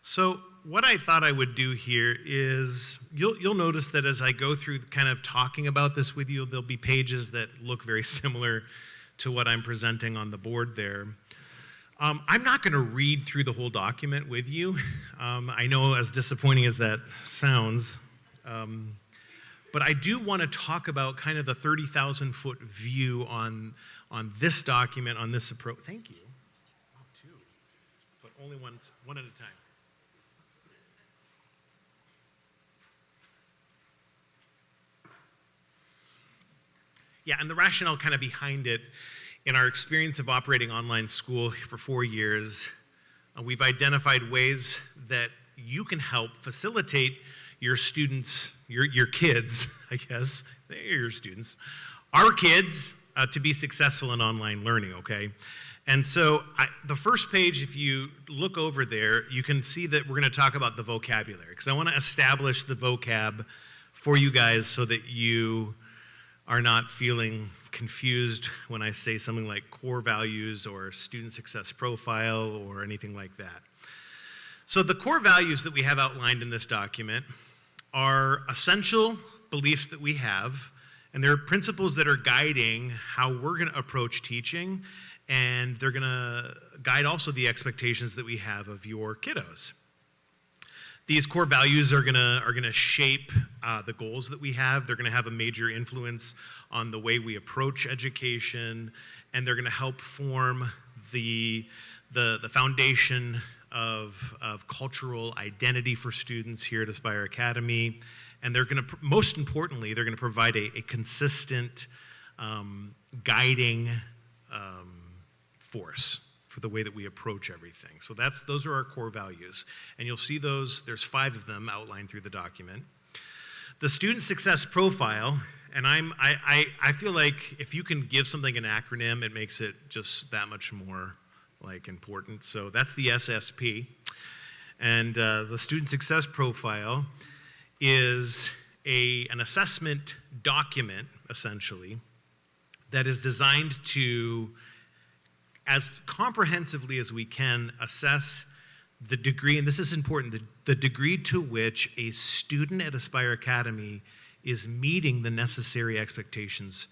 So what I thought I would do here is, you'll notice that as I go through kind of talking about this with you, there'll be pages that look very similar to what I'm presenting on the board there. I'm not going to read through the whole document with you. I know, as disappointing as that sounds, but I do want to talk about kind of the 30,000-foot view on this document, on this approach. Thank you. Oh, two, but only one at a time. Yeah, and the rationale kind of behind it, in our experience of operating online school for 4 years, we've identified ways that you can help facilitate your students, your kids, I guess, they're your students, our kids, to be successful in online learning, okay? And so the first page, if you look over there, you can see that we're going to talk about the vocabulary, because I want to establish the vocab for you guys so that you are not feeling confused when I say something like core values or student success profile or anything like that. So the core values that we have outlined in this document are essential beliefs that we have, and they're principles that are guiding how we're going to approach teaching, and they're going to guide also the expectations that we have of your kiddos. These core values are gonna shape the goals that we have. They're gonna have a major influence on the way we approach education, and they're gonna help form the foundation of cultural identity for students here at Aspire Academy. And they're gonna, most importantly, they're gonna provide a consistent guiding force for the way that we approach everything. So those are our core values. And you'll see those, there's 5 of them outlined through the document. The student success profile, and I feel like if you can give something an acronym, it makes it just that much more important. So that's the SSP. And the student success profile is an assessment document, essentially, that is designed to, as comprehensively as we can, assess the degree, and this is important, the degree to which a student at Aspire Academy is meeting the necessary expectations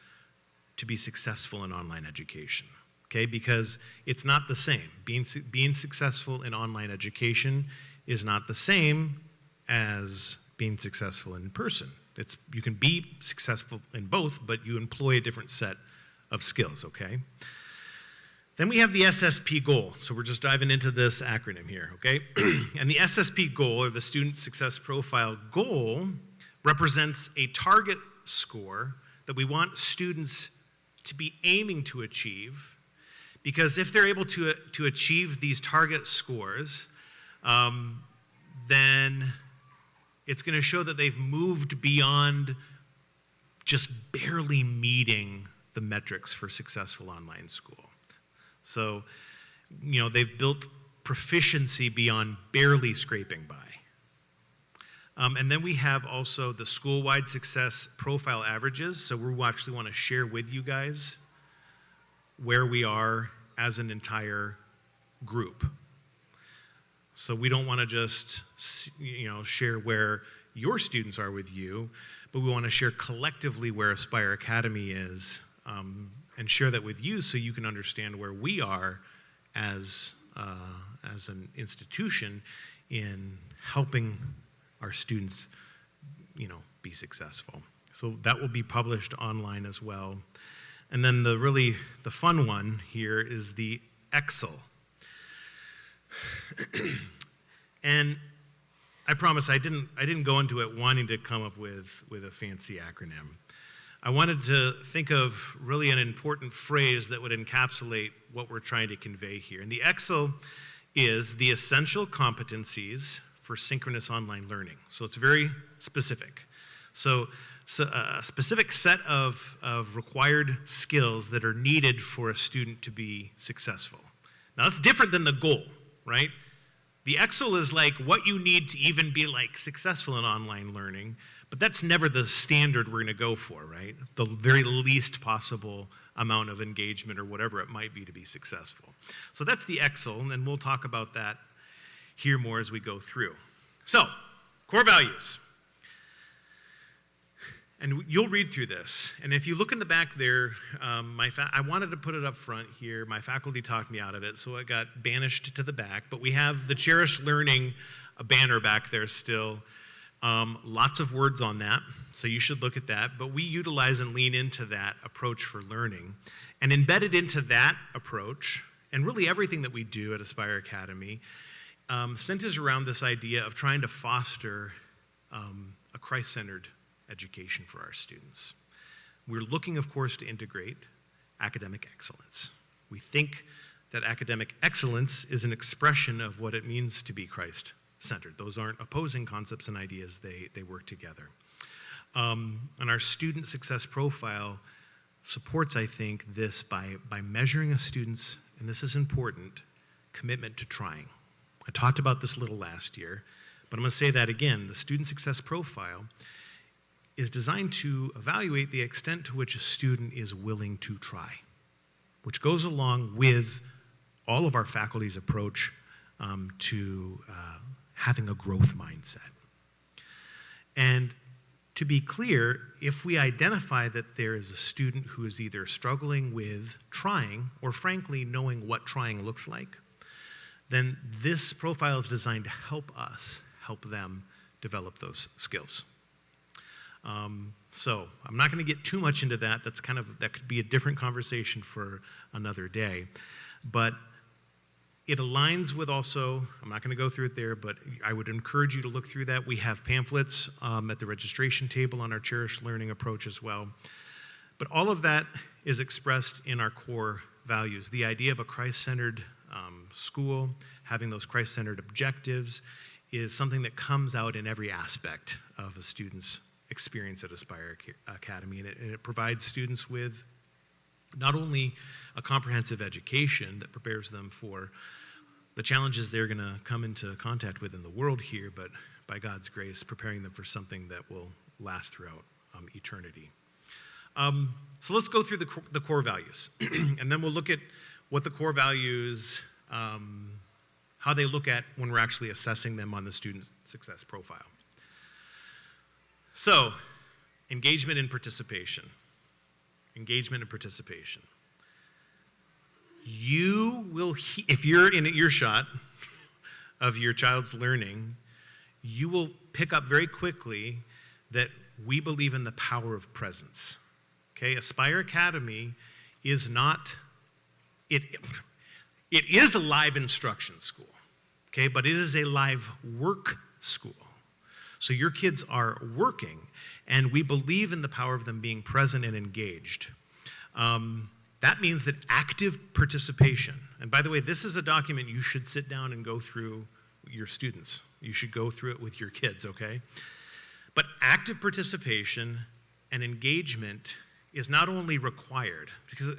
to be successful in online education, okay? Because it's not the same. Being successful in online education is not the same as being successful in person. You can be successful in both, but you employ a different set of skills, okay? Then we have the SSP goal. So we're just diving into this acronym here, okay? And the SSP goal, or the Student Success Profile goal, represents a target score that we want students to be aiming to achieve, because if they're able to achieve these target scores, then it's going to show that they've moved beyond just barely meeting the metrics for successful online school. So, they've built proficiency beyond barely scraping by. And then we have also the school-wide success profile averages. So we actually want to share with you guys where we are as an entire group. So we don't want to just, share where your students are with you, but we want to share collectively where Aspire Academy is, and share that with you so you can understand where we are as an institution in helping our students, be successful. So that will be published online as well. And then the fun one here is the Excel. And I promise I didn't go into it wanting to come up with a fancy acronym. I wanted to think of really an important phrase that would encapsulate what we're trying to convey here. And the EXL is the essential competencies for synchronous online learning. So it's very specific. So a specific set of required skills that are needed for a student to be successful. Now that's different than the goal, right? The EXL is like what you need to even be successful in online learning. But that's never the standard we're going to go for, right? The very least possible amount of engagement or whatever it might be to be successful. So that's the EXL, and we'll talk about that hear more as we go through. So, core values. And you'll read through this. And if you look in the back there, I wanted to put it up front here. My faculty talked me out of it, so it got banished to the back. But we have the Cherished Learning banner back there still. Lots of words on that, so you should look at that. But we utilize and lean into that approach for learning. And embedded into that approach, and really everything that we do at Aspire Academy, centers around this idea of trying to foster a Christ-centered education for our students. We're looking, of course, to integrate academic excellence. We think that academic excellence is an expression of what it means to be Christ-centered. Those aren't opposing concepts and ideas, they work together. And our student success profile supports, I think, this by measuring a student's, and this is important, commitment to trying. I talked about this a little last year, but I'm going to say that again. The student success profile is designed to evaluate the extent to which a student is willing to try, which goes along with all of our faculty's approach to having a growth mindset. And to be clear, if we identify that there is a student who is either struggling with trying or frankly knowing what trying looks like, then this profile is designed to help us help them develop those skills. So I'm not going to get too much into that. That could be a different conversation for another day. But it aligns with also, I'm not going to go through it there, but I would encourage you to look through that. We have pamphlets at the registration table on our Cherished Learning approach as well. But all of that is expressed in our core values. The idea of a Christ-centered school, having those Christ-centered objectives, is something that comes out in every aspect of a student's experience at Aspire Academy, and it provides students with not only a comprehensive education that prepares them for the challenges they're going to come into contact with in the world here, but by God's grace, preparing them for something that will last throughout eternity. So let's go through the core values, and then we'll look at what the core values, how they look at when we're actually assessing them on the student success profile. So, engagement and participation. Engagement and participation. You will, if you're in earshot of your child's learning, you will pick up very quickly that we believe in the power of presence. Okay, Aspire Academy is not, it is a live instruction school, okay, but it is a live work school. So your kids are working, and we believe in the power of them being present and engaged. That means that active participation, and by the way, this is a document you should sit down and go through your students. You should go through it with your kids, okay? But active participation and engagement is not only required, because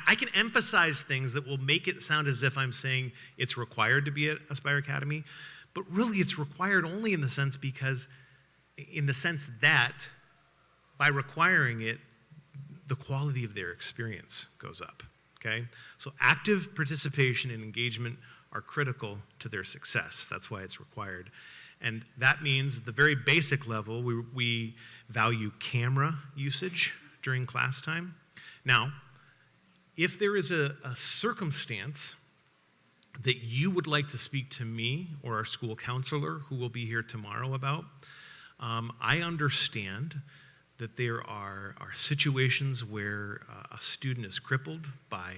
I can emphasize things that will make it sound as if I'm saying it's required to be at Aspire Academy, but really it's required only in the sense that by requiring it, the quality of their experience goes up, okay? So active participation and engagement are critical to their success. That's why it's required. And that means at the very basic level, we value camera usage during class time. Now, if there is a circumstance that you would like to speak to me or our school counselor who will be here tomorrow about, I understand that there are situations where a student is crippled by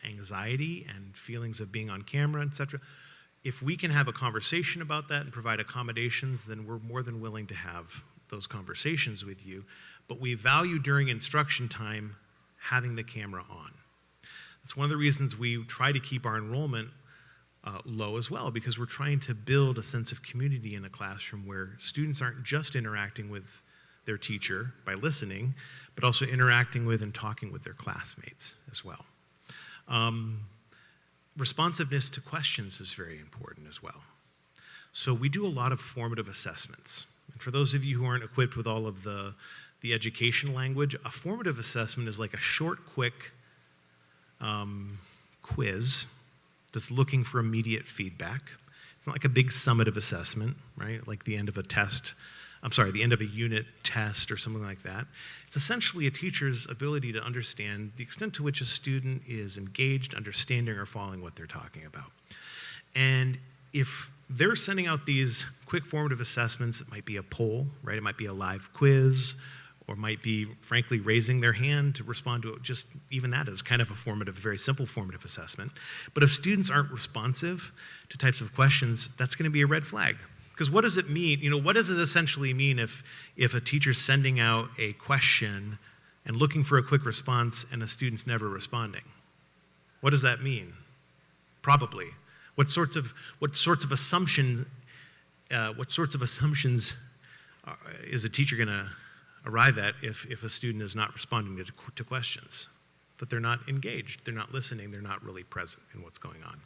anxiety and feelings of being on camera, etc. If we can have a conversation about that and provide accommodations, then we're more than willing to have those conversations with you. But we value during instruction time having the camera on. That's one of the reasons we try to keep our enrollment low as well, because we're trying to build a sense of community in the classroom where students aren't just interacting with their teacher by listening, but also interacting with and talking with their classmates as well. Responsiveness to questions is very important as well. So we do a lot of formative assessments. And for those of you who aren't equipped with all of the education language, a formative assessment is like a short, quick quiz that's looking for immediate feedback. It's not like a big summative assessment, right? Like the end of a test, the end of a unit test or something like that. It's essentially a teacher's ability to understand the extent to which a student is engaged, understanding, or following what they're talking about. And if they're sending out these quick formative assessments, it might be a poll, right? It might be a live quiz, or might be, frankly, raising their hand to respond to it. Just even that is kind of a very simple formative assessment. But if students aren't responsive to types of questions, that's going to be a red flag. Because what does it mean? What does it essentially mean if a teacher's sending out a question and looking for a quick response and a student's never responding? What does that mean? Probably. What sorts of assumptions is a teacher going to arrive at if a student is not responding to questions? That they're not engaged, they're not listening, they're not really present in what's going on.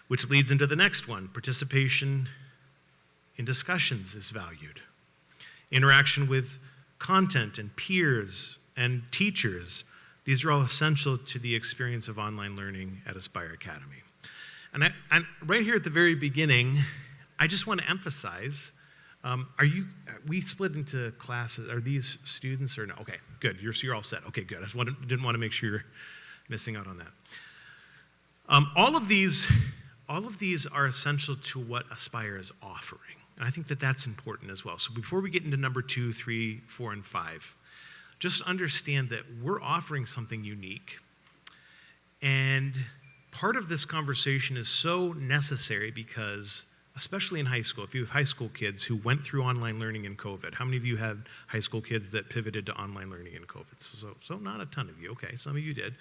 Which leads into the next one: participation in discussions is valued. Interaction with content and peers and teachers, these are all essential to the experience of online learning at Aspire Academy. And right here at the very beginning, I just want to emphasize, we split into classes. Are these students or no? Okay, good. You're all set. Okay, good. I just didn't want to make sure you're missing out on that. All of these are essential to what Aspire is offering. And I think that that's important as well. So before we get into number 2, 3, 4, and 5, just understand that we're offering something unique. And part of this conversation is so necessary because, especially in high school, if you have high school kids who went through online learning in COVID, how many of you had high school kids that pivoted to online learning in COVID? So not a ton of you. Okay, some of you did.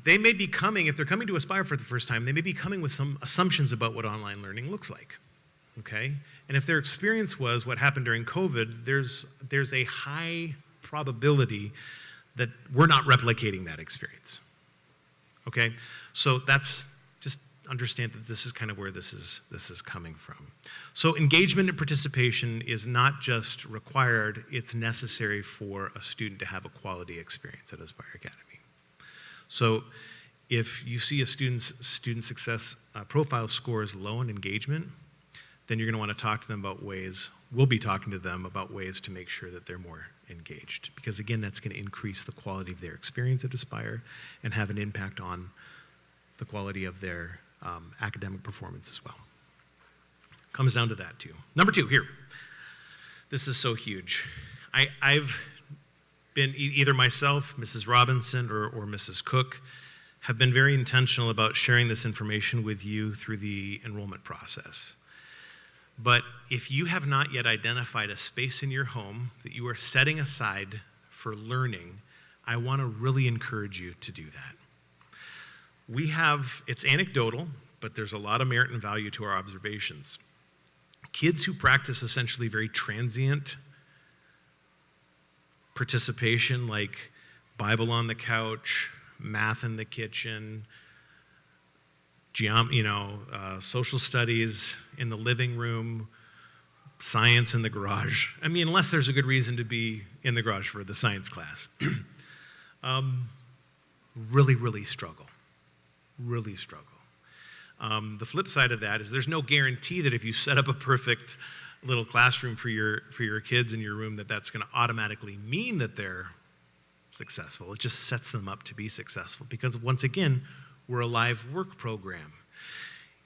They may be coming, if they're coming to Aspire for the first time, they may be coming with some assumptions about what online learning looks like. Okay? And if their experience was what happened during COVID, there's a high probability that we're not replicating that experience. Okay? So that's just understand that this is kind of where this is coming from. So engagement and participation is not just required, it's necessary for a student to have a quality experience at Aspire Academy. So if you see a student's student success profile score is low in engagement, then you're going to want to talk to them about we'll be talking to them about ways to make sure that they're more engaged. Because again, that's going to increase the quality of their experience at Aspire and have an impact on the quality of their academic performance as well. Comes down to that too. Number 2, here. This is so huge. I've been, either myself, Mrs. Robinson, or Mrs. Cook, have been very intentional about sharing this information with you through the enrollment process. But if you have not yet identified a space in your home that you are setting aside for learning, I want to really encourage you to do that. It's anecdotal, but there's a lot of merit and value to our observations. Kids who practice essentially very transient participation, like Bible on the couch, math in the kitchen, social studies in the living room, science in the garage. I mean, unless there's a good reason to be in the garage for the science class. Really struggle. Really struggle. The flip side of that is there's no guarantee that if you set up a perfect little classroom for your kids in your room that's going to automatically mean that they're successful. It just sets them up to be successful because, once again, we're a live work program.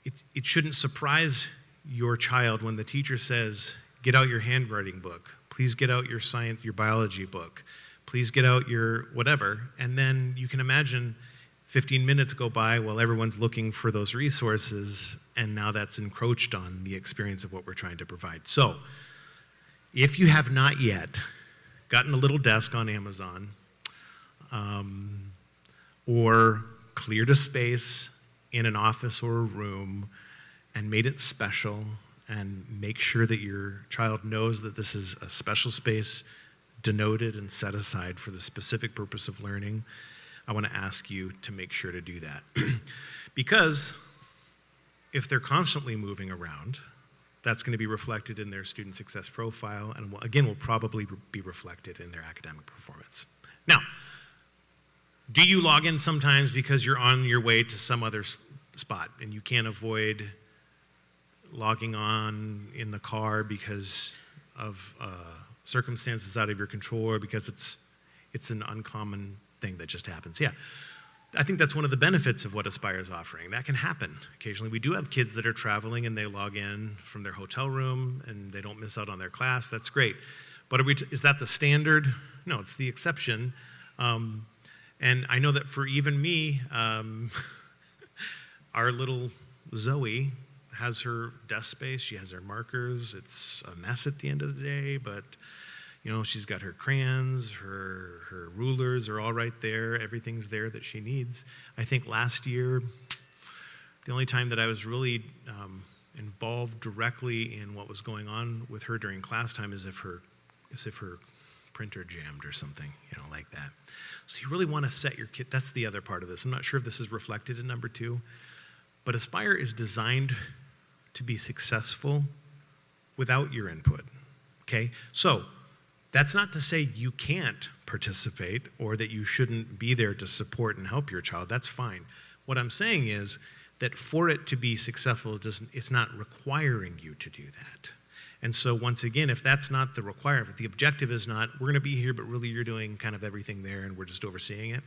It shouldn't surprise your child when the teacher says, get out your handwriting book. Please get out your science, your biology book. Please get out your whatever. And then you can imagine 15 minutes go by while everyone's looking for those resources, and now that's encroached on the experience of what we're trying to provide. So, if you have not yet gotten a little desk on Amazon, or cleared a space in an office or a room and made it special, and make sure that your child knows that this is a special space denoted and set aside for the specific purpose of learning, I want to ask you to make sure to do that. Because if they're constantly moving around, that's going to be reflected in their student success profile, and again, will probably be reflected in their academic performance. Now, Do you log in sometimes because you're on your way to some other spot and you can't avoid logging on in the car because of circumstances out of your control, or because it's an uncommon thing that just happens? Yeah. I think that's one of the benefits of what Aspire is offering. That can happen occasionally. We do have kids that are traveling and they log in from their hotel room and they don't miss out on their class. That's great. But is that the standard? No, it's the exception. And I know that for even me, our little Zoe has her desk space. She has her markers. It's a mess at the end of the day, but she's got her crayons, her rulers are all right there. Everything's there that she needs. I think last year, the only time that I was really involved directly in what was going on with her during class time is if her printer jammed or something, like that. So you really want to set your kid. That's the other part of this. I'm not sure if this is reflected in number 2, but Aspire is designed to be successful without your input. Okay, so that's not to say you can't participate or that you shouldn't be there to support and help your child. That's fine. What I'm saying is that for it to be successful, it's not requiring you to do that. And so once again, if that's not the requirement, the objective is not, we're going to be here, but really you're doing kind of everything there and we're just overseeing it,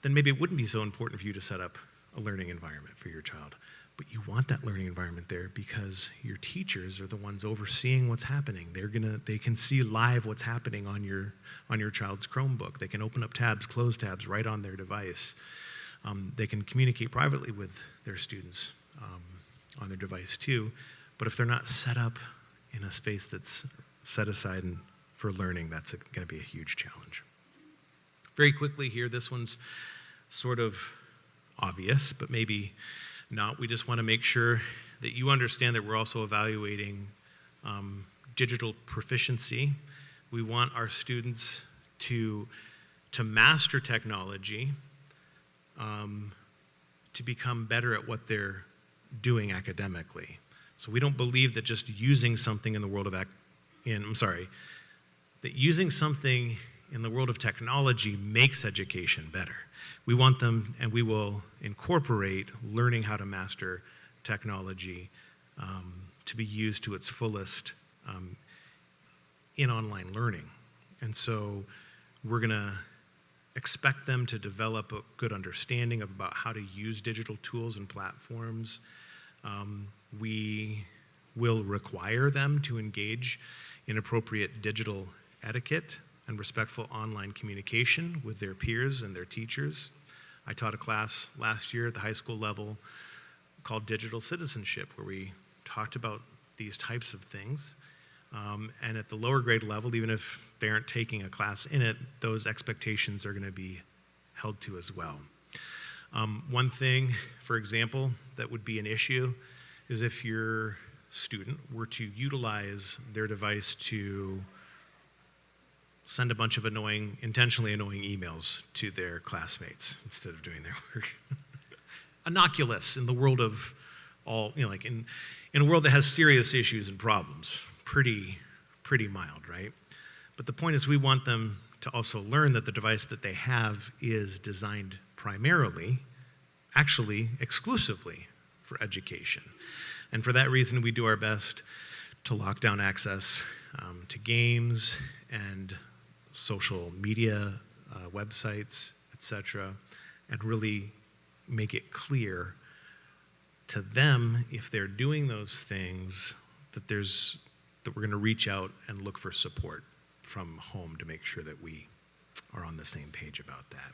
then maybe it wouldn't be so important for you to set up a learning environment for your child. But you want that learning environment there because your teachers are the ones overseeing what's happening. They can see live what's happening on your child's Chromebook. They can open up tabs, close tabs right on their device. They can communicate privately with their students on their device too. But if they're not set up in a space that's set aside for learning, that's going to be a huge challenge. Very quickly here, this one's sort of obvious, but maybe not. We just want to make sure that you understand that we're also evaluating digital proficiency. We want our students to master technology, to become better at what they're doing academically. So we don't believe that just using something in the world of that using something in the world of technology makes education better. We want them, and we will incorporate learning how to master technology to be used to its fullest in online learning. And so we're going to expect them to develop a good understanding about how to use digital tools and platforms. We will require them to engage in appropriate digital etiquette and respectful online communication with their peers and their teachers. I taught a class last year at the high school level called Digital Citizenship, where we talked about these types of things. And at the lower grade level, even if they aren't taking a class in it, those expectations are going to be held to as well. One thing, for example, that would be an issue is if your student were to utilize their device to send a bunch of intentionally annoying emails to their classmates instead of doing their work. Innocuous in the world of like in a world that has serious issues and problems. Pretty mild, right? But the point is we want them to also learn that the device that they have is designed primarily, actually exclusively, for education. And for that reason, we do our best to lock down access to games and social media, websites, etc., and really make it clear to them, if they're doing those things, that we're going to reach out and look for support from home to make sure that we are on the same page about that.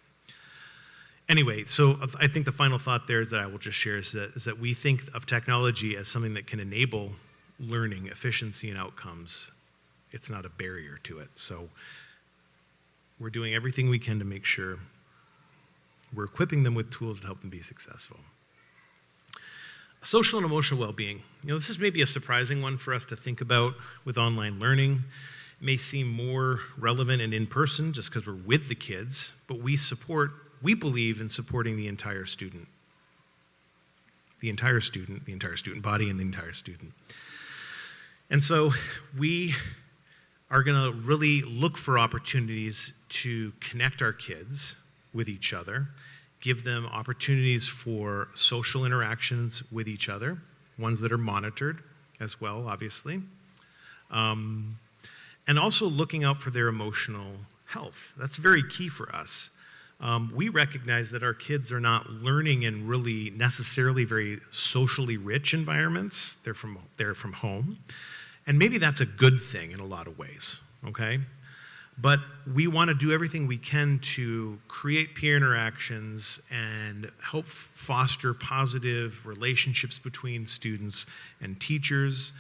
Anyway, so I think the final thought there is that I will just share is that we think of technology as something that can enable learning, efficiency, and outcomes. It's not a barrier to it. So we're doing everything we can to make sure we're equipping them with tools to help them be successful. Social and emotional well-being. This is maybe a surprising one for us to think about with online learning. It may seem more relevant and in person just because we're with the kids, but we believe in supporting the entire student body and the entire student. And so we are going to really look for opportunities to connect our kids with each other, give them opportunities for social interactions with each other, ones that are monitored as well, obviously, and also looking out for their emotional health. That's very key for us. We recognize that our kids are not learning in really necessarily very socially rich environments. They're from home. And maybe that's a good thing in a lot of ways, okay? But we want to do everything we can to create peer interactions and help foster positive relationships between students and teachers.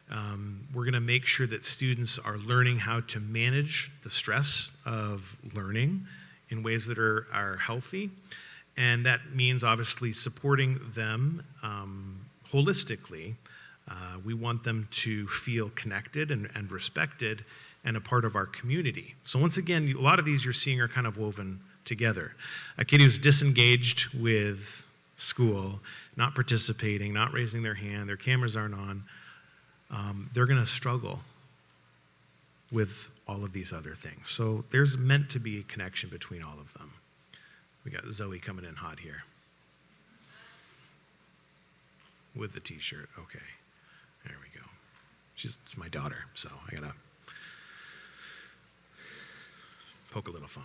We're going to make sure that students are learning how to manage the stress of learning in ways that are healthy. And that means obviously supporting them holistically. We want them to feel connected and respected and a part of our community. So once again, a lot of these you're seeing are kind of woven together. A kid who's disengaged with school, not participating, not raising their hand, their cameras aren't on, they're going to struggle with all of these other things. So there's meant to be a connection between all of them. We got Zoe coming in hot here with the t-shirt. Okay, there we go. It's my daughter, so I gotta poke a little fun.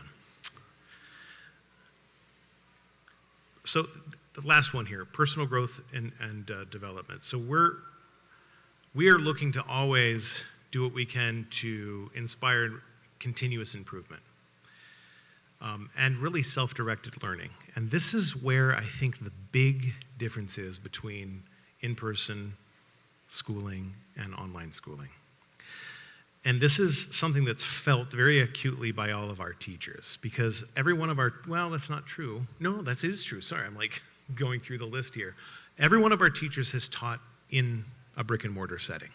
So the last one here, personal growth and development. So we are looking to always do what we can to inspire continuous improvement and really self-directed learning. And this is where I think the big difference is between in-person schooling and online schooling. And this is something that's felt very acutely by all of our teachers, because every one of our, well, that's not true. No, that is true. Sorry, I'm like going through the list here. Every one of our teachers has taught in a brick and mortar setting.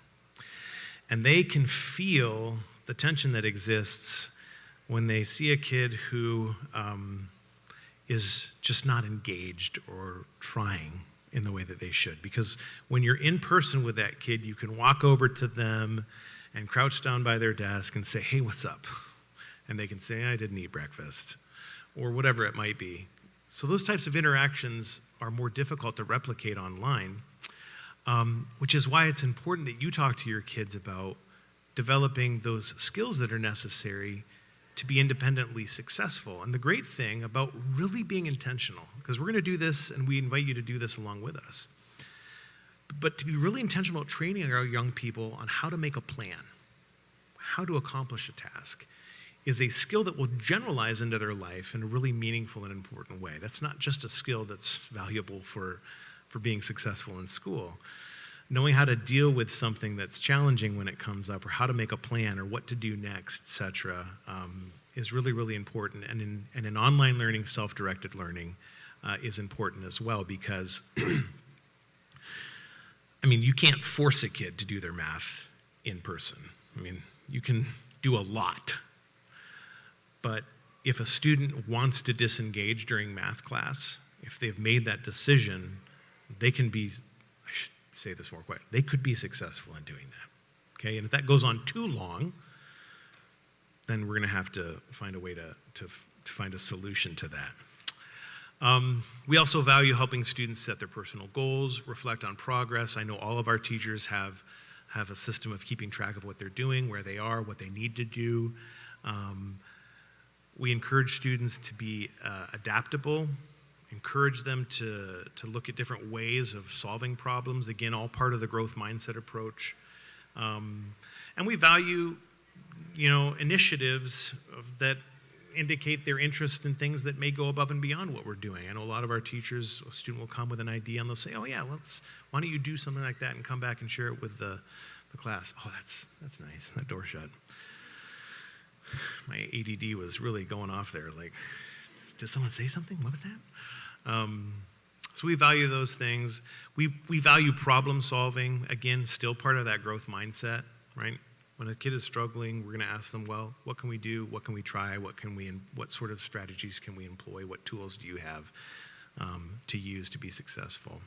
And they can feel the tension that exists when they see a kid who is just not engaged or trying in the way that they should. Because when you're in person with that kid, you can walk over to them and crouch down by their desk and say, hey, what's up? And they can say, I didn't eat breakfast, or whatever it might be. So those types of interactions are more difficult to replicate online, which is why it's important that you talk to your kids about developing those skills that are necessary to be independently successful. And the great thing about really being intentional, because we're going to do this and we invite you to do this along with us, but to be really intentional about training our young people on how to make a plan, how to accomplish a task, is a skill that will generalize into their life in a really meaningful and important way. That's not just a skill that's valuable for being successful in school. Knowing how to deal with something that's challenging when it comes up, or how to make a plan, or what to do next, etc., is really, really important. And in online learning, self-directed learning is important as well, because I mean, you can't force a kid to do their math in person. I mean, you can do a lot. But if a student wants to disengage during math class, if they've made that decision, they can be, I should say this more quiet, they could be successful in doing that. Okay, and if that goes on too long, then we're going to have to find a way to find a solution to that. We also value helping students set their personal goals, reflect on progress. I know all of our teachers have a system of keeping track of what they're doing, where they are, what they need to do. We encourage students to be adaptable, encourage them to look at different ways of solving problems. Again, all part of the growth mindset approach. And we value, initiatives that indicate their interest in things that may go above and beyond what we're doing. I know a lot of our teachers, a student will come with an idea and they'll say, oh yeah, why don't you do something like that and come back and share it with the class. Oh, that's nice, that door shut. My ADD was really going off there. Like, did someone say something? What was that? So we value those things. We value problem solving. Again, still part of that growth mindset, right? When a kid is struggling, we're going to ask them, well, what can we do? What can we try? What sort of strategies can we employ? What tools do you have to use to be successful?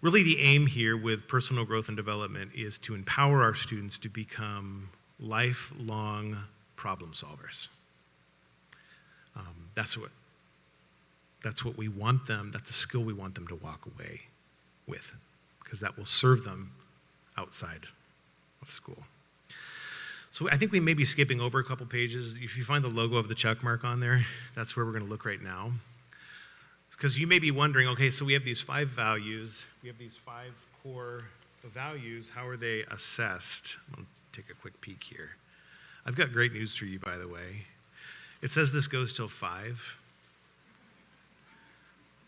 Really, the aim here with personal growth and development is to empower our students to become lifelong problem solvers. That's That's what we want them, that's a skill we want them to walk away with, because that will serve them outside of school. So I think we may be skipping over a couple pages. If you find the logo of the check mark on there, that's where we're going to look right now. Because you may be wondering, okay, so we have these 5 values, we have these 5 core values, how are they assessed? I'll take a quick peek here. I've got great news for you, by the way. It says this goes till 5.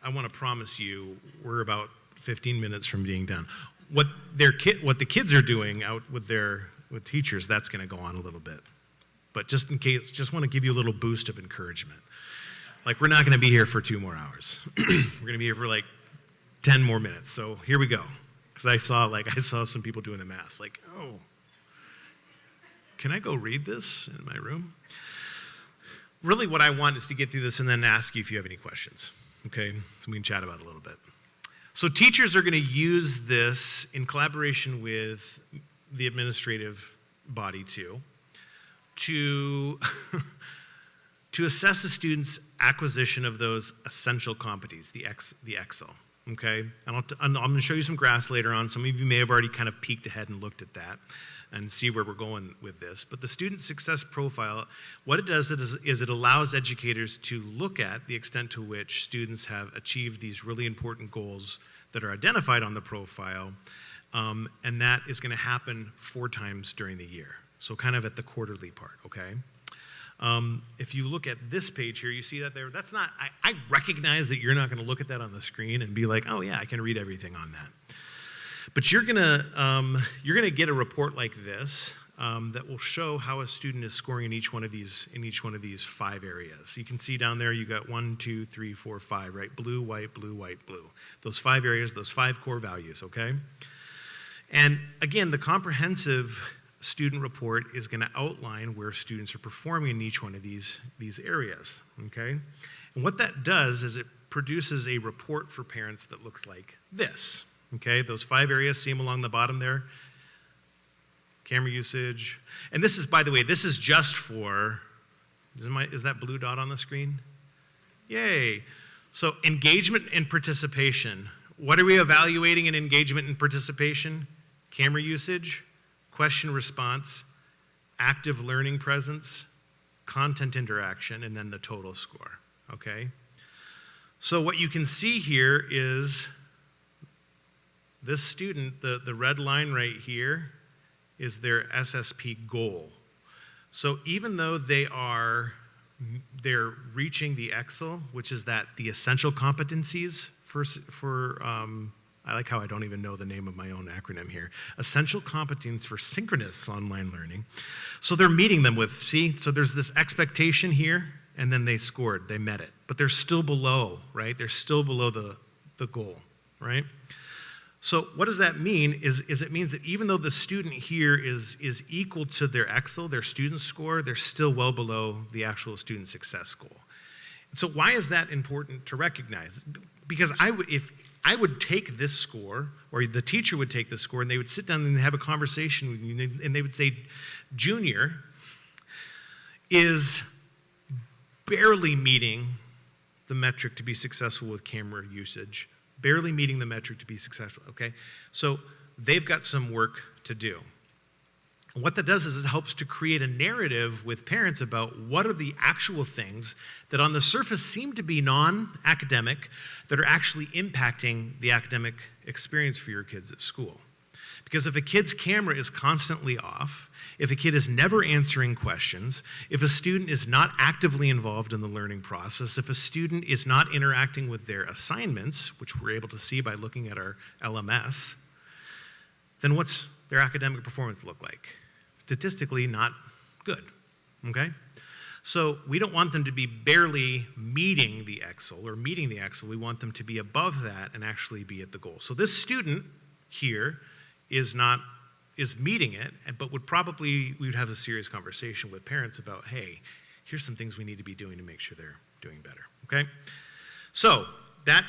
I want to promise you we're about 15 minutes from being done. What the kids are doing out with teachers, that's going to go on a little bit. But just in case, just want to give you a little boost of encouragement. Like, we're not going to be here for 2 more hours. We're going to be here for like 10 more minutes. So here we go. Because I saw some people doing the math. Like, oh, can I go read this in my room? Really what I want is to get through this and then ask you if you have any questions. Okay? So we can chat about it a little bit. So teachers are going to use this in collaboration with the administrative body too, to assess the student's acquisition of those essential competencies, the EXL, okay? And I'm going to show you some graphs later on. Some of you may have already kind of peeked ahead and looked at that and see where we're going with this. But the student success profile, what it does is it allows educators to look at the extent to which students have achieved these really important goals that are identified on the profile, and that is going to happen 4 times during the year. So kind of at the quarterly part, okay? If you look at this page here, you see that there, that's not, I recognize that you're not going to look at that on the screen and be like, oh yeah, I can read everything on that. But you're gonna get a report like this that will show how a student is scoring in each one of these 5 areas. You can see down there you got 1, 2, 3, 4, 5, right? Blue, white, blue, white, blue. Those 5 areas, those 5 core values, okay? And again, the comprehensive student report is going to outline where students are performing in each one of these areas, okay? And what that does is it produces a report for parents that looks like this, okay? Those 5 areas, see them along the bottom there? Camera usage. And this is, by the way, this is just for, is that blue dot on the screen? Yay. So engagement and participation. What are we evaluating in engagement and participation? Camera usage, question response, active learning presence, content interaction, and then the total score, okay? So what you can see here is this student, the red line right here, is their SSP goal. So even though they're reaching the EXL, which is the essential competencies for I like how I don't even know the name of my own acronym here. Essential competence for synchronous online learning. So they're meeting them with, see? So there's this expectation here, and then they scored, they met it. But they're still below, right? They're still below the goal, right? So what does that mean is it means that even though the student here is equal to their EXL, their student score, they're still well below the actual student success goal. So why is that important to recognize? Because if I would take this score, or the teacher would take this score, and they would sit down and have a conversation with you, and they would say, Junior is barely meeting the metric to be successful with camera usage, barely meeting the metric to be successful, okay? So they've got some work to do. And what that does is it helps to create a narrative with parents about what are the actual things that on the surface seem to be non-academic that are actually impacting the academic experience for your kids at school. Because if a kid's camera is constantly off, if a kid is never answering questions, if a student is not actively involved in the learning process, if a student is not interacting with their assignments, which we're able to see by looking at our LMS, then what's their academic performance look like? Statistically, not good, okay? So we don't want them to be barely meeting the EXL or meeting the EXL. We want them to be above that and actually be at the goal. So this student here is meeting it, but we would have a serious conversation with parents about, hey, here's some things we need to be doing to make sure they're doing better, okay? So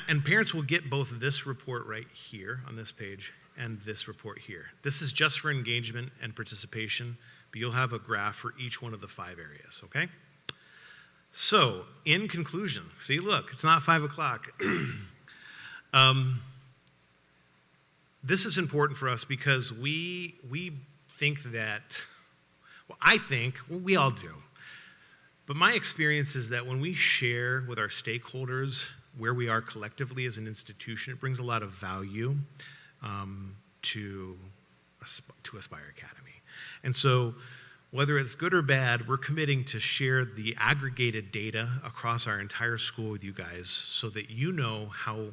and parents will get both this report right here on this page and this report here. This is just for engagement and participation, but you'll have a graph for each one of the 5 areas, okay? So, in conclusion, see, look, it's not 5 o'clock. This is important for us because we think that, well, I think, well, we all do. But my experience is that when we share with our stakeholders where we are collectively as an institution, it brings a lot of value to Aspire Academy. And so, whether it's good or bad, we're committing to share the aggregated data across our entire school with you guys so that you know how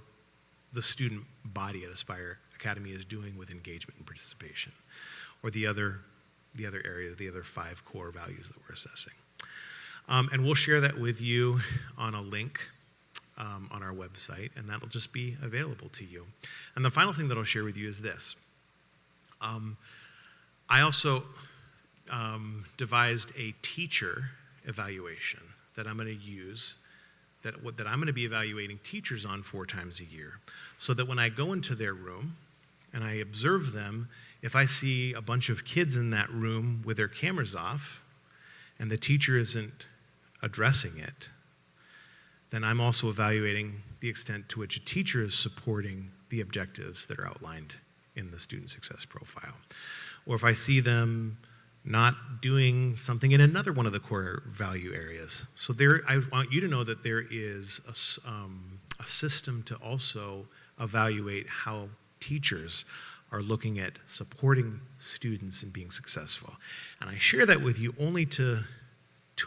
the student body at Aspire Academy is doing with engagement and participation, or the other area, the other 5 core values that we're assessing. And we'll share that with you on a link on our website, and that'll just be available to you. And the final thing that I'll share with you is this. I also devised a teacher evaluation that I'm going to use, that I'm going to be evaluating teachers on 4 times a year, so that when I go into their room and I observe them, if I see a bunch of kids in that room with their cameras off and the teacher isn't addressing it, then I'm also evaluating the extent to which a teacher is supporting the objectives that are outlined in the student success profile. Or if I see them not doing something in another one of the core value areas. So I want you to know that there is a system to also evaluate how teachers are looking at supporting students and being successful. And I share that with you only to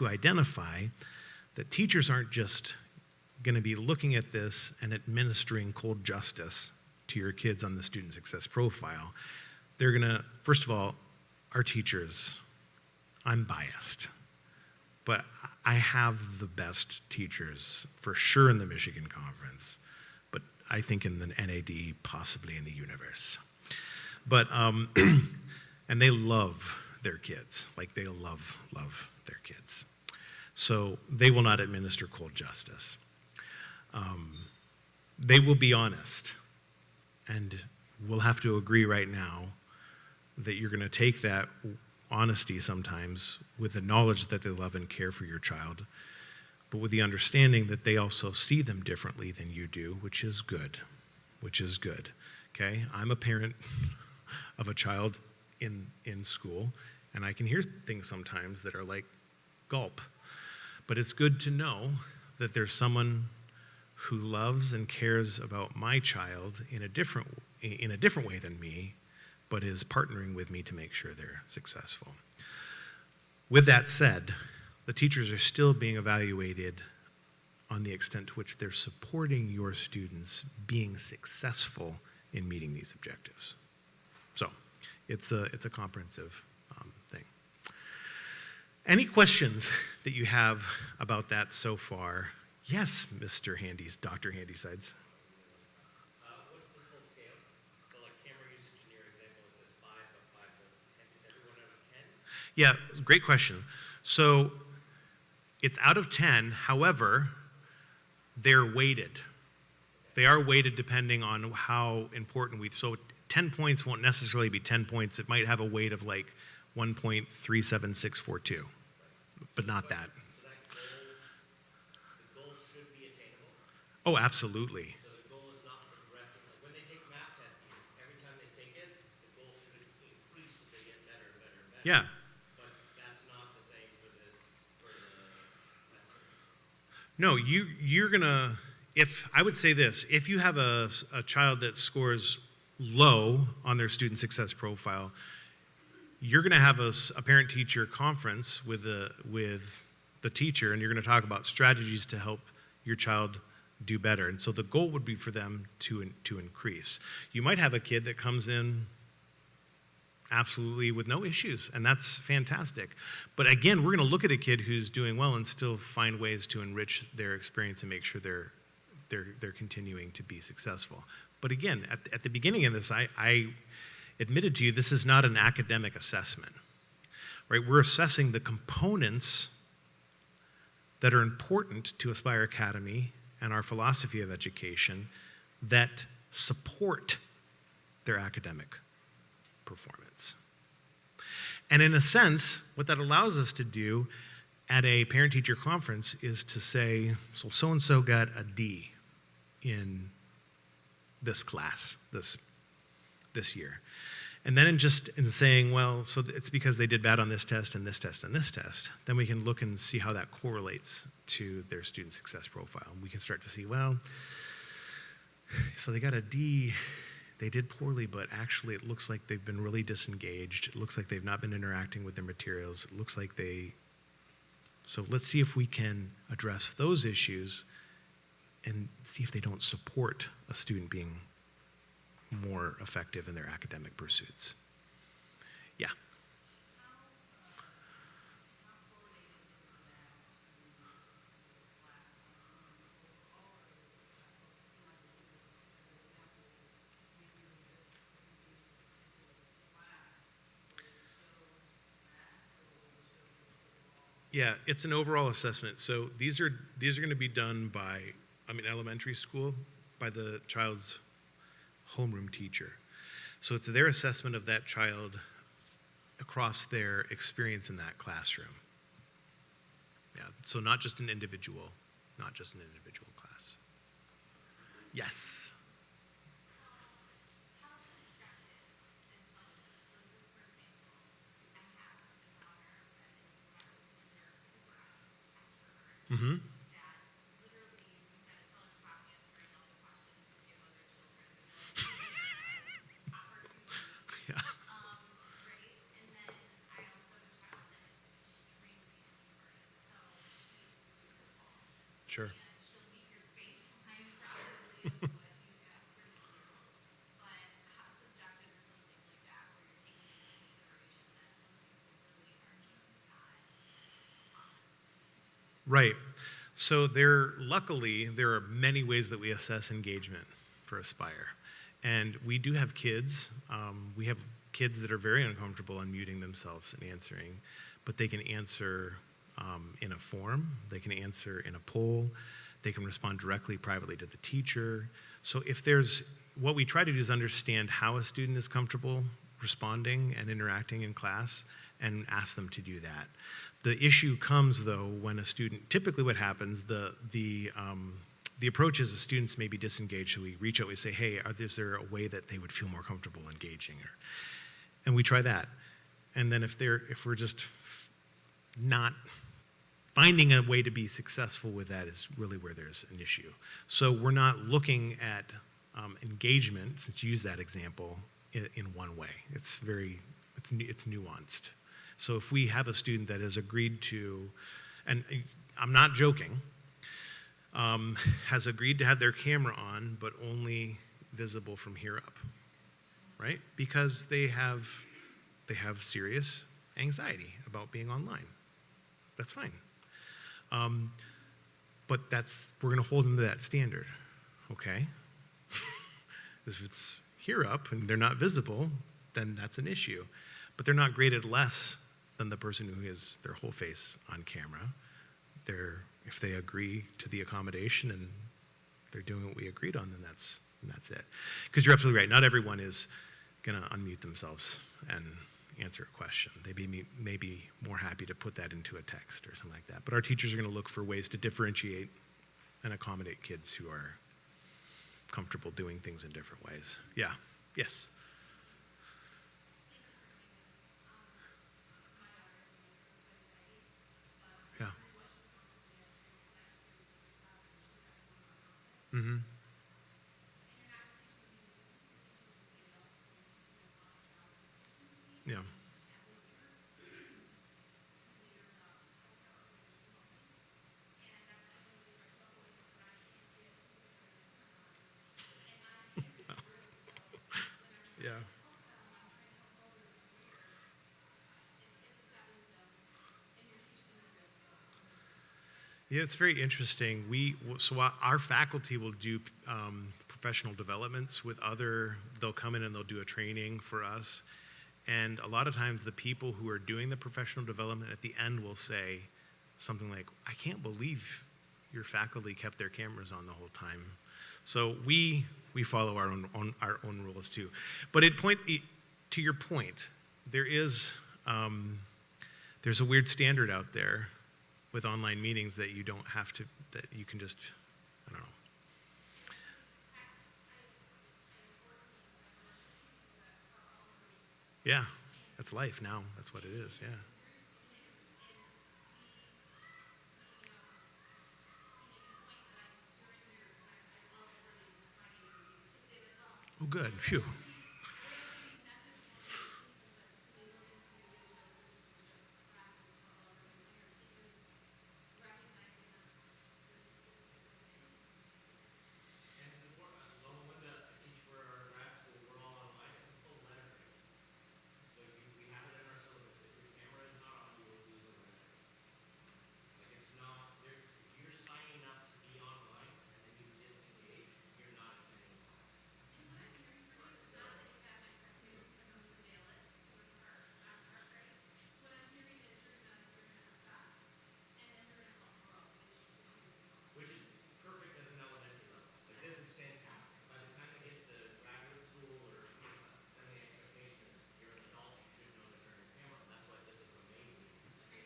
identify that teachers aren't just going to be looking at this and administering cold justice to your kids on the student success profile. They're going to, first of all, our teachers, I'm biased, but I have the best teachers for sure in the Michigan Conference, but I think in the NAD, possibly in the universe. But, and they love their kids, like they love their kids. So they will not administer cold justice. They will be honest, and we'll have to agree right now that you're going to take that honesty sometimes with the knowledge that they love and care for your child, but with the understanding that they also see them differently than you do, which is good, okay? I'm a parent of a child in school, and I can hear things sometimes that are like, gulp. But it's good to know that there's someone who loves and cares about my child in a different way than me, but is partnering with me to make sure they're successful. With that said, the teachers are still being evaluated on the extent to which they're supporting your students being successful in meeting these objectives. So it's a comprehensive thing. Any questions that you have about that so far? Yes, Mr. Handy's, Dr. Handysides. What's the full scale? So like camera usage in your example, it says 5, but 5 to 10. Is everyone out of 10? Yeah, great question. So it's out of 10, however, they're weighted. They are weighted depending on how important so 10 points won't necessarily be 10 points. It might have a weight of like 1.37642, but not that. So that the goal should be attainable? Oh, absolutely. So the goal is not progressive. Like when they take math testing, every time they take it, the goal should increase so they get better and better and better. Yeah. But that's not the same for the semester. No, you're gonna, I would say this, if you have a child that scores low on their student success profile, you're gonna have a parent-teacher conference with the teacher, and you're gonna talk about strategies to help your child do better. And so the goal would be for them to increase. You might have a kid that comes in absolutely with no issues, and that's fantastic. But again, we're going to look at a kid who's doing well and still find ways to enrich their experience and make sure they're continuing to be successful. But again, at the beginning of this, I admitted to you this is not an academic assessment, right? We're assessing the components that are important to Aspire Academy and our philosophy of education that support their academic performance. And in a sense, what that allows us to do at a parent-teacher conference is to say, so-and-so got a D in this class this year. And then in saying, well, so it's because they did bad on this test and this test and this test, then we can look and see how that correlates to their student success profile. We can start to see, well, so they got a D, they did poorly, but actually it looks like they've been really disengaged. It looks like they've not been interacting with their materials. It looks like so let's see if we can address those issues and see if they don't support a student being more effective in their academic pursuits. Yeah. Yeah, it's an overall assessment. So these are going to be done by, elementary school, by the child's homeroom teacher. So it's their assessment of that child across their experience in that classroom. Yeah, so not just an individual class. Yes. Mm-hmm. Yeah. Sure. Right. So luckily, there are many ways that we assess engagement for Aspire. And we do have kids. We have kids that are very uncomfortable unmuting themselves and answering, but they can answer in a form, they can answer in a poll, they can respond directly, privately to the teacher. So what we try to do is understand how a student is comfortable responding and interacting in class and ask them to do that. The issue comes, though, when a student, typically what happens, the approach is the students may be disengaged, so we reach out, we say, hey, is there a way that they would feel more comfortable engaging? And we try that. And then if we're just not finding a way to be successful with that is really where there's an issue. So we're not looking at engagement, since you use that example, in one way. It's nuanced. So if we have a student that has agreed to, and I'm not joking, has agreed to have their camera on, but only visible from here up, right? Because they have serious anxiety about being online. That's fine. But we're going to hold them to that standard, okay? If it's here up and they're not visible, then that's an issue. But they're not graded less than the person who has their whole face on camera. If they agree to the accommodation and they're doing what we agreed on, then that's it. Because you're absolutely right. Not everyone is going to unmute themselves and answer a question. They may be more happy to put that into a text or something like that. But our teachers are going to look for ways to differentiate and accommodate kids who are comfortable doing things in different ways. Yeah. Yes. Yeah. Mm-hmm. Yeah. Yeah. Yeah, it's very interesting. Our faculty will do professional developments with they'll come in and they'll do a training for us. And a lot of times the people who are doing the professional development at the end will say something like, I can't believe your faculty kept their cameras on the whole time. So we follow our own rules too. But to your point, there's a weird standard out there with online meetings that you don't have to, that you can just, I don't know. Yeah, that's life now. That's what it is, yeah. Oh, good, phew. And it's important, Loma Linda, I teach for our grad school, we're all online, it's a full letter grade. So we have it in our syllabus, if your camera is not on, you will lose a letter grade. Like it's not, if you're signing up to be online and then you disengage, you're not attending class. Which is perfect as an elementary level. Like this is fantastic. By the time they get to graduate school or then the expectation is you're an adult, you should know to turn your camera on. That's why this is amazing.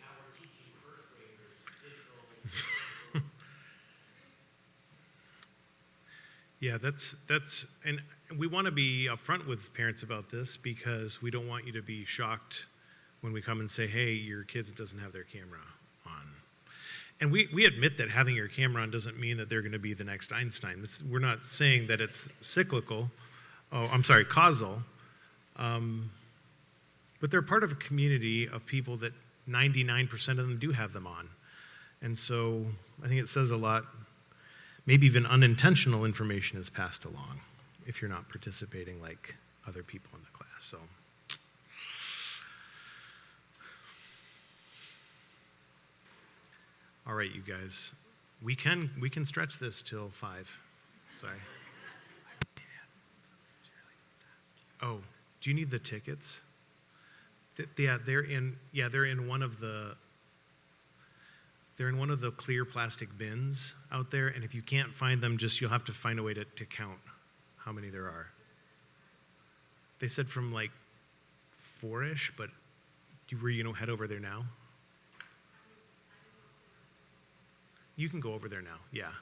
Now we're teaching first graders digital. Yeah, and we want to be upfront with parents about this because we don't want you to be shocked when we come and say, hey, your kid doesn't have their camera on. And we admit that having your camera on doesn't mean that they're going to be the next Einstein. We're not saying that it's cyclical, causal. But they're part of a community of people that 99% of them do have them on. And so I think it says a lot. Maybe even unintentional information is passed along if you're not participating like other people in the class. So, all right, you guys, we can stretch this till 5. Sorry. Oh, do you need the tickets? They're in one of the. They're in one of the clear plastic bins out there, and if you can't find them, you'll have to find a way to count how many there are. They said from like 4-ish, but were you head over there now? You can go over there now, yeah.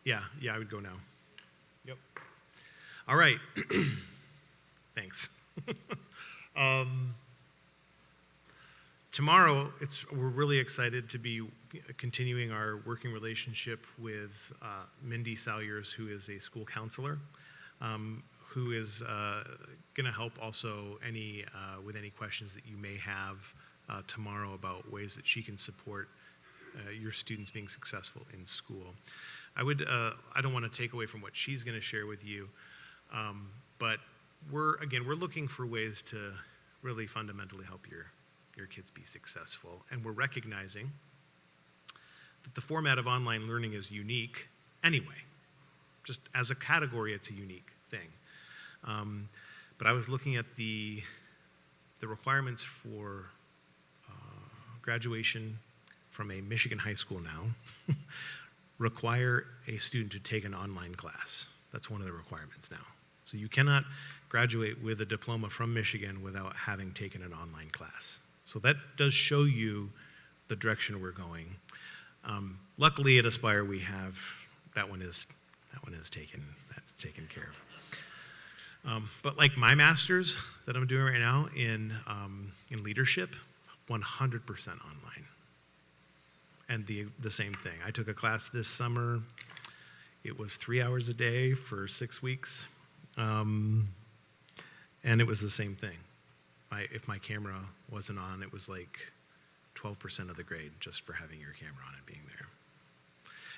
Yeah, I would go now. Yep. All right. Thanks. Tomorrow, we're really excited to be continuing our working relationship with Mindy Salyers, who is a school counselor, who is going to help also with any questions that you may have tomorrow about ways that she can support your students being successful in school. I don't want to take away from what she's going to share with you, but we're looking for ways to really fundamentally help your kids be successful. And we're recognizing that the format of online learning is unique anyway. Just as a category, it's a unique thing. But I was looking at the requirements for graduation from a Michigan high school now require a student to take an online class. That's one of the requirements now. So you cannot graduate with a diploma from Michigan without having taken an online class. So that does show you the direction we're going. Luckily at Aspire we have that one is taken care of. But like my master's that I'm doing right now in leadership, 100% online. And the same thing. I took a class this summer. It was 3 hours a day for 6 weeks, and it was the same thing. If my camera wasn't on, it was like 12% of the grade just for having your camera on and being there.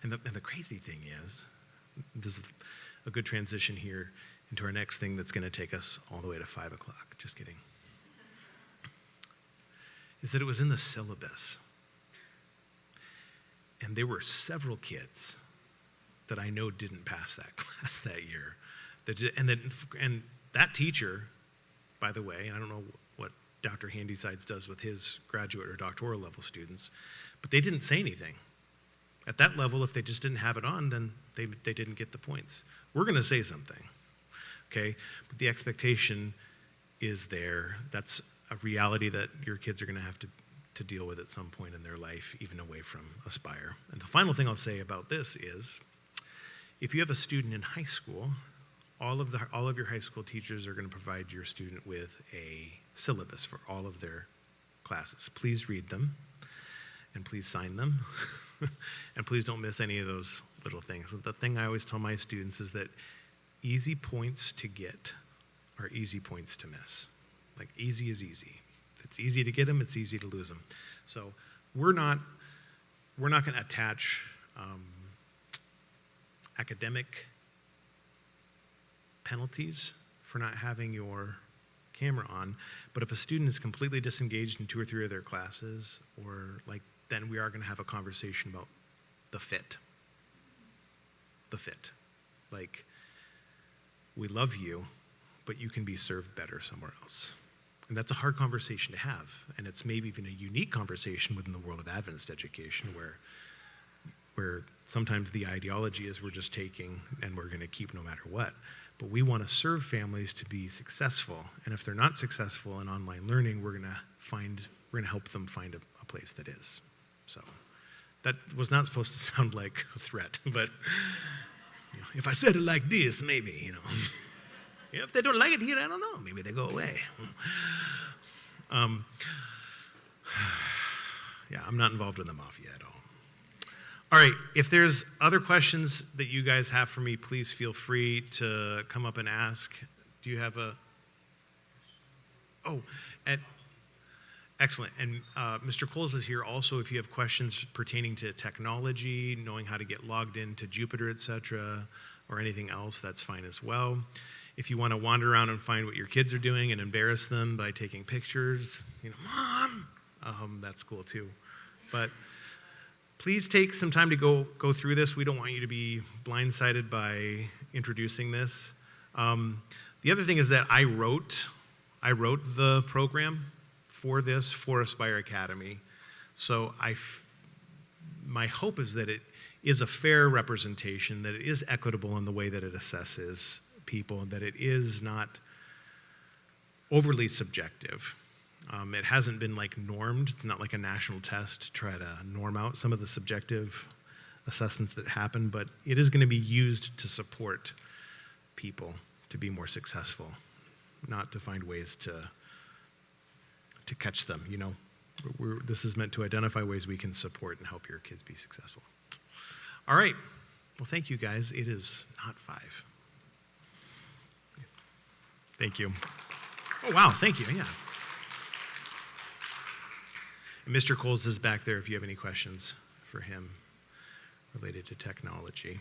And the crazy thing is, this is a good transition here into our next thing that's going to take us all the way to 5 o'clock. Just kidding. Is that it was in the syllabus. And there were several kids that I know didn't pass that class that year. And that teacher, by the way, and I don't know what Dr. Handysides does with his graduate or doctoral level students, but they didn't say anything. At that level, if they just didn't have it on, then they didn't get the points. We're going to say something, okay? But the expectation is there. That's a reality that your kids are going to have to to deal with at some point in their life, even away from Aspire. And the final thing I'll say about this is, if you have a student in high school, all of your high school teachers are going to provide your student with a syllabus for all of their classes. Please read them, and please sign them, and please don't miss any of those little things. The thing I always tell my students is that easy points to get are easy points to miss. Like, easy is easy. If it's easy to get them, it's easy to lose them. So we're not going to attach academic penalties for not having your camera on, but if a student is completely disengaged in 2 or 3 of their classes, then we are going to have a conversation about the fit. The fit. Like, we love you, but you can be served better somewhere else. And that's a hard conversation to have, and it's maybe even a unique conversation within the world of Adventist education where sometimes the ideology is we're just taking and we're going to keep no matter what. But we want to serve families to be successful, and if they're not successful in online learning, we're going to help them find a place that is. So that was not supposed to sound like a threat, but if I said it like this, maybe, if they don't like it here, I don't know, maybe they go away. Yeah, I'm not involved in the mafia at all. All right, if there's other questions that you guys have for me, please feel free to come up and ask. Do you have a... Oh, excellent. And Mr. Coles is here also if you have questions pertaining to technology, knowing how to get logged into Jupyter, et cetera, or anything else, that's fine as well. If you want to wander around and find what your kids are doing and embarrass them by taking pictures, Mom, that's cool too. But please take some time to go through this. We don't want you to be blindsided by introducing this. The other thing is that I wrote the program for Aspire Academy. So my hope is that it is a fair representation, that it is equitable in the way that it assesses people, that it is not overly subjective. It hasn't been normed. It's not like a national test to try to norm out some of the subjective assessments that happen, but it is going to be used to support people to be more successful, not to find ways to catch them. This is meant to identify ways we can support and help your kids be successful. All right. Well, thank you, guys. It is not 5. Thank you. Oh, wow. Thank you. Yeah. And Mr. Coles is back there if you have any questions for him related to technology.